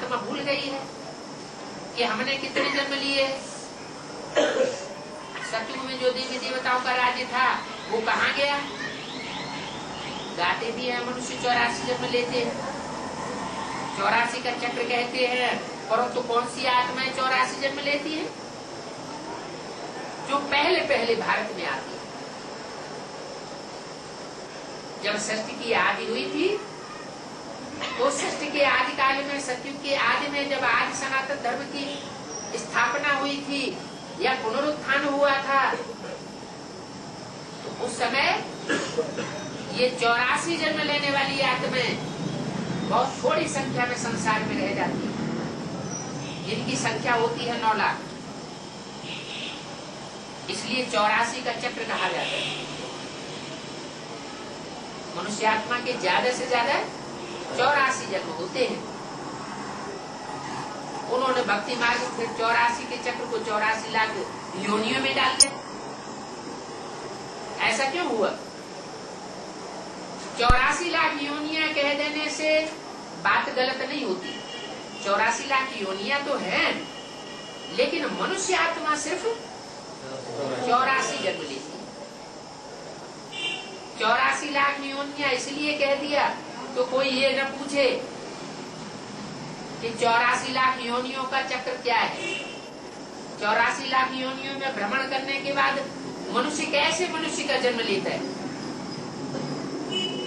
आत्मा भूल गई है कि हमने कितने जन्म लिए। सतयुग में जो देवी देवताओं का राज्य था वो कहाँ गया? गाते भी है मनुष्य 84 जन्म लेते हैं, 84 का चक्र कहते हैं, परंतु कौन सी आत्माएं 84 जन्म लेती है? जो पहले पहले भारत में आती है। जब सृष्टि की आदि हुई थी तो सृष्टि के आदि काल में, सतयुग के आदि में जब आदि सनातन धर्म की स्थापना हुई थी या पुनरुत्थान हुआ था, तो उस समय ये 84 जन्म लेने वाली आत्माएं बहुत थोड़ी संख्या में संसार में रह जाती है, जिनकी संख्या होती है 9 लाख। इसलिए 84 का चक्र कहा जाता है। मनुष्य आत्मा के ज्यादा से ज्यादा 84 जन्म होते हैं। उन्होंने भक्ति मार्ग फिर 84 के चक्र को 84 लाख योनियों में डाल दिया। ऐसा क्यों हुआ? 84 लाख योनियां कह देने से बात गलत नहीं होती। 84 लाख योनियां तो हैं, लेकिन मनुष्य आत्मा सिर्फ 84 जन्म लेती। 84 लाख योनियां इसलिए कह दिया तो कोई ये न पूछे कि 84 लाख योनियों का चक्र क्या है। 84 लाख योनियों में भ्रमण करने के बाद मनुष्य कैसे मनुष्य का जन्म लेता है,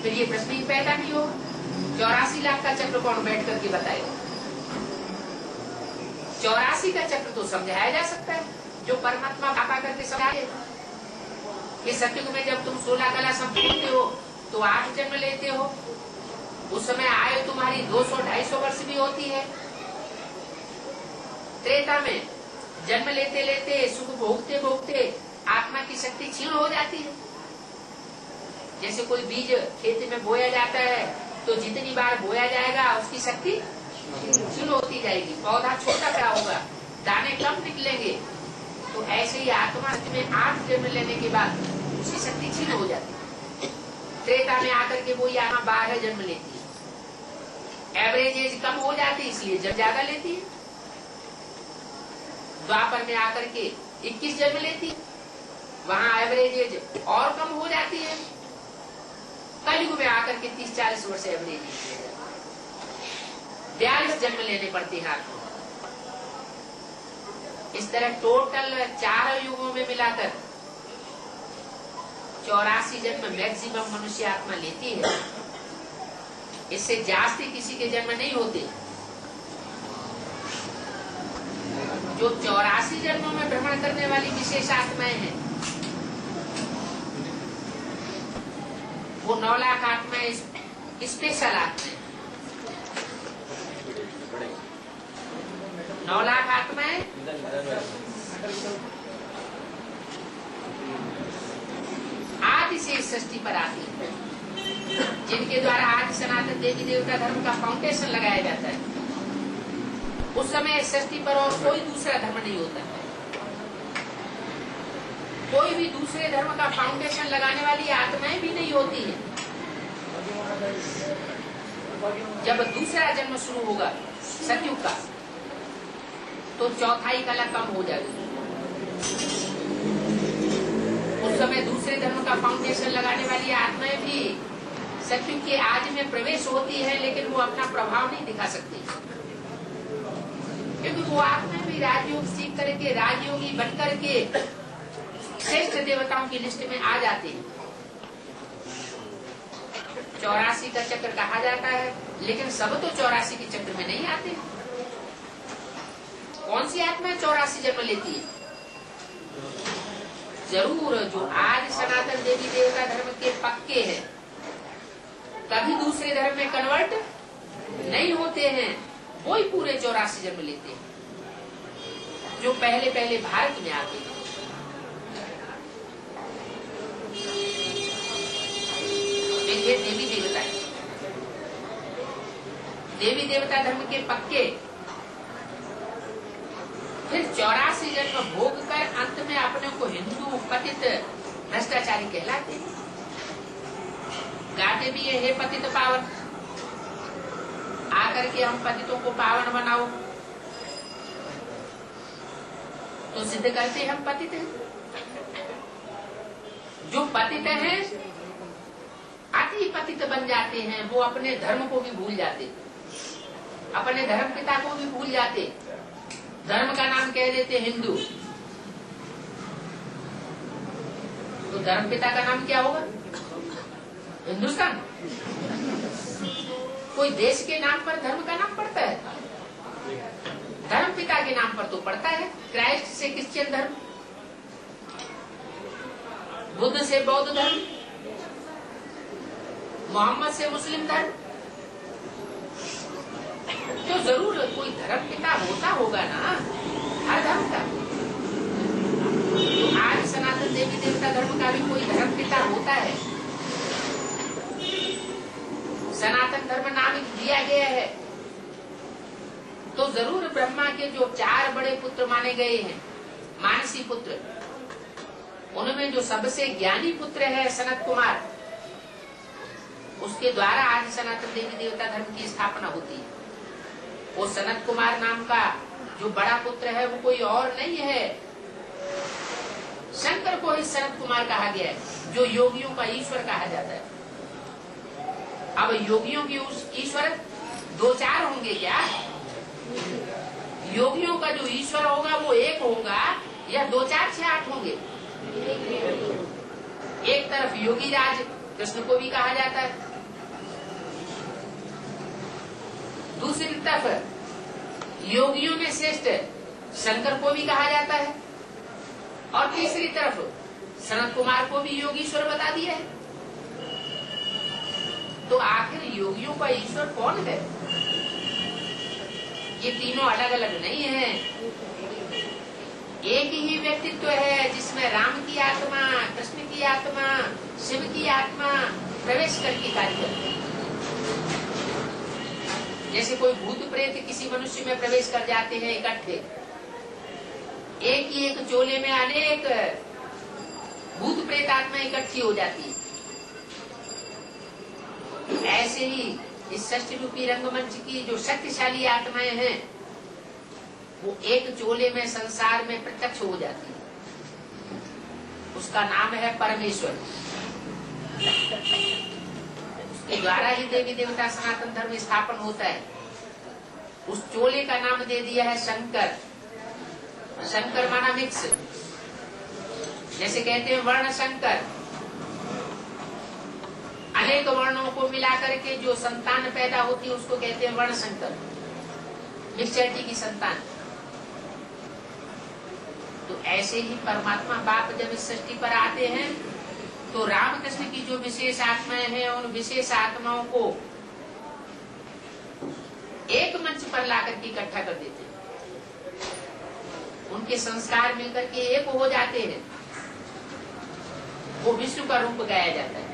फिर ये प्रश्न ही पैदा नहीं होगा। 84 लाख का चक्र कौन बैठ करके बताएगा? 84 का चक्र तो समझाया जा सकता है, जो परमात्मा पापा करके समझाए कि सतयुग में जब तुम 16 कला संपूर्णते हो तो 8 जन्म लेते हो। उस समय आयु तुम्हारी 200-250 वर्ष भी होती है। त्रेता में जन्म लेते लेते सुख भोगते भोगते आत्मा की शक्ति क्षीण हो जाती है। जैसे कोई बीज खेत में बोया जाता है तो जितनी बार बोया जाएगा उसकी शक्ति क्षीण होती जाएगी, पौधा छोटा सा होगा, दाने कम निकलेंगे। तो ऐसे ही आत्मा में 8 जन्म लेने के बाद उसकी शक्ति क्षीण हो जाती है। त्रेता में आकर के वो आत्मा 12 जन्म लेती है, एवरेज एज कम हो जाती है, इसलिए जब ज्यादा लेती है। द्वापर में आकर के 21 जन्म लेती है, वहाँ एवरेज एज और कम हो जाती है। कलयुग में आकर के 30-40 वर्ष एवरेज एज, 42 जन्म लेने पड़ते हैं आपको। इस तरह टोटल 4 युगों में मिलाकर 84 जन्म मैक्सिमम मनुष्य आत्मा लेती है। इससे जास्ती किसी के जन्म नहीं होते। जो 84 जन्मों में भ्रमण करने वाली विशेष आत्माएं हैं, वो 9 लाख आत्माएं स्पेशल आत्माएं, 9 लाख आत्माएं आदि से सृष्टि पर आती है, जिनके द्वारा आदि सनातन देवी देवता धर्म का फाउंडेशन लगाया जाता है। उस समय सृष्टि पर और कोई दूसरा धर्म नहीं होता। कोई भी दूसरे धर्म का फाउंडेशन लगाने वाली आत्माएं भी नहीं होती है। जब दूसरा जन्म शुरू होगा सतयुग का, तो चौथाई कला कम हो जाएगी। उस समय दूसरे धर्म का फाउंडेशन लगाने वाली आत्माएं भी सतयुग के आदि में प्रवेश होती है, लेकिन वो अपना प्रभाव नहीं दिखा सकती, क्योंकि वो आत्माएं भी राजयोग सीख करके राजयोगी बनकर के श्रेष्ठ देवताओं की लिस्ट में आ जाते हैं। 84 का चक्र कहा जाता है, लेकिन सब तो 84 के चक्र में नहीं आते। कौन सी आत्मा 84 जन्म लेती है? जरूर जो आज सनातन देवी देवता धर्म के पक्के हैं, कभी दूसरे धर्म में कन्वर्ट नहीं होते हैं, वो ही पूरे 84 जन्म लेते हैं, जो पहले पहले भारत में आते हैं। देखिए देवी देवता है, देवी देवता धर्म के पक्के फिर 84 जन्म भोग कर अंत में अपने को हिंदू पतित भ्रष्टाचारी कहलाते हैं। गाते भी है, हे पतित पावन, आकर के हम पतितों को पावन बनाओ, तो सिद्ध करते हम पतित हैं। जो पतित हैं अति पतित बन जाते हैं, वो अपने धर्म को भी भूल जाते, अपने धर्म पिता को भी भूल जाते, धर्म का नाम कह देते हिंदू, तो धर्म पिता का नाम क्या होगा? हिंदुस्तान। कोई देश के नाम पर धर्म का नाम पड़ता है? धर्म पिता के नाम पर तो पड़ता है। क्राइस्ट से क्रिश्चियन धर्म, बुद्ध से बौद्ध धर्म, मोहम्मद से मुस्लिम धर्म। तो जरूर कोई धर्म पिता होता होगा ना, हर धर्म का। तो आज सनातन देवी देवता धर्म का भी कोई धर्म पिता होता है। सनातन धर्म नाम दिया गया है, तो जरूर ब्रह्मा के जो 4 बड़े पुत्र माने गए हैं, मानसी पुत्र, उनमें जो सबसे ज्ञानी पुत्र है सनत कुमार, उसके द्वारा आज सनातन देवी देवता धर्म की स्थापना होती है। वो सनत कुमार नाम का जो बड़ा पुत्र है वो कोई और नहीं है, शंकर को ही सनत कुमार कहा गया है, जो योगियों का ईश्वर कहा जाता है। अब योगियों की उस ईश्वर 2-4 होंगे क्या? योगियों का जो ईश्वर होगा वो एक होगा या 2, 4, 6, 8 होंगे? एक तरफ योगी राज कृष्ण को भी कहा जाता है, दूसरी तरफ योगियों में श्रेष्ठ शंकर को भी कहा जाता है, और तीसरी तरफ सनत कुमार को भी योगीश्वर बता दिया है। तो आखिर योगियों का ईश्वर कौन है? ये तीनों अलग अलग नहीं है, एक ही व्यक्तित्व है जिसमें राम की आत्मा, कृष्ण की आत्मा, शिव की आत्मा प्रवेश करके कार्य करते हैं। जैसे कोई भूत प्रेत किसी मनुष्य में प्रवेश कर जाते हैं इकट्ठे, एक ही एक चोले में अनेक भूत प्रेत आत्मा इकट्ठी हो जाती है। ऐसे ही इस षष्ठ रूपी रंगमंच की जो शक्तिशाली आत्माएं हैं, वो एक चोले में संसार में प्रत्यक्ष हो जाती है। उसका नाम है परमेश्वर। उसके द्वारा ही देवी देवता सनातन धर्म स्थापन होता है। उस चोले का नाम दे दिया है शंकर। शंकर माना मिक्स, जैसे कहते हैं वर्ण शंकर, अनेक वर्णों को मिलाकर के जो संतान पैदा होती है उसको कहते हैं वर्ण शंकर, मिक्सचरिटी की संतान। तो ऐसे ही परमात्मा बाप जब इस सृष्टि पर आते हैं तो रामकृष्ण की जो विशेष आत्माएं हैं, उन विशेष आत्माओं को एक मंच पर लाकर के इकट्ठा कर देते हैं। उनके संस्कार मिलकर के एक हो जाते हैं, वो विष्णु का रूप गाया जाता है।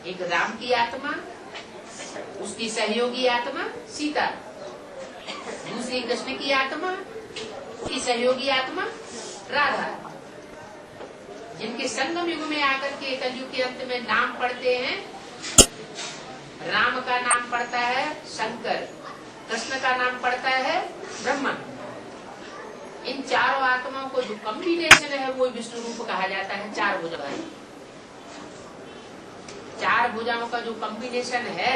एक राम की आत्मा, उसकी सहयोगी आत्मा सीता, दूसरी कृष्ण की आत्मा, उसकी सहयोगी आत्मा राधा, जिनके संगम युग में आकर के कलयुग के अंत में नाम पढ़ते हैं। राम का नाम पड़ता है शंकर, कृष्ण का नाम पड़ता है ब्रह्मा। इन चारों आत्माओं को जो कॉम्बिनेशन है वो विष्णु रूप कहा जाता है। 4 भुजाएं, 4 भुजाओं का जो कॉम्बिनेशन है,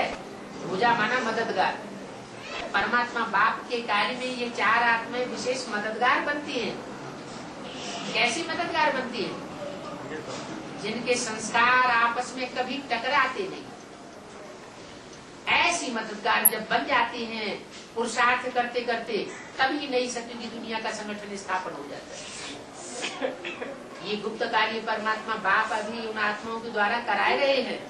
भुजा माना मददगार। परमात्मा बाप के कार्य में ये 4 आत्माएं विशेष मददगार बनती हैं। कैसी मददगार बनती हैं? जिनके संस्कार आपस में कभी टकराते नहीं, ऐसी मददगार जब बन जाती हैं पुरुषार्थ करते करते, तभी नई सत्य की दुनिया का संगठन स्थापन हो जाता है। ये गुप्त कार्य परमात्मा बाप अभी उन आत्माओं के द्वारा कराए रहे हैं।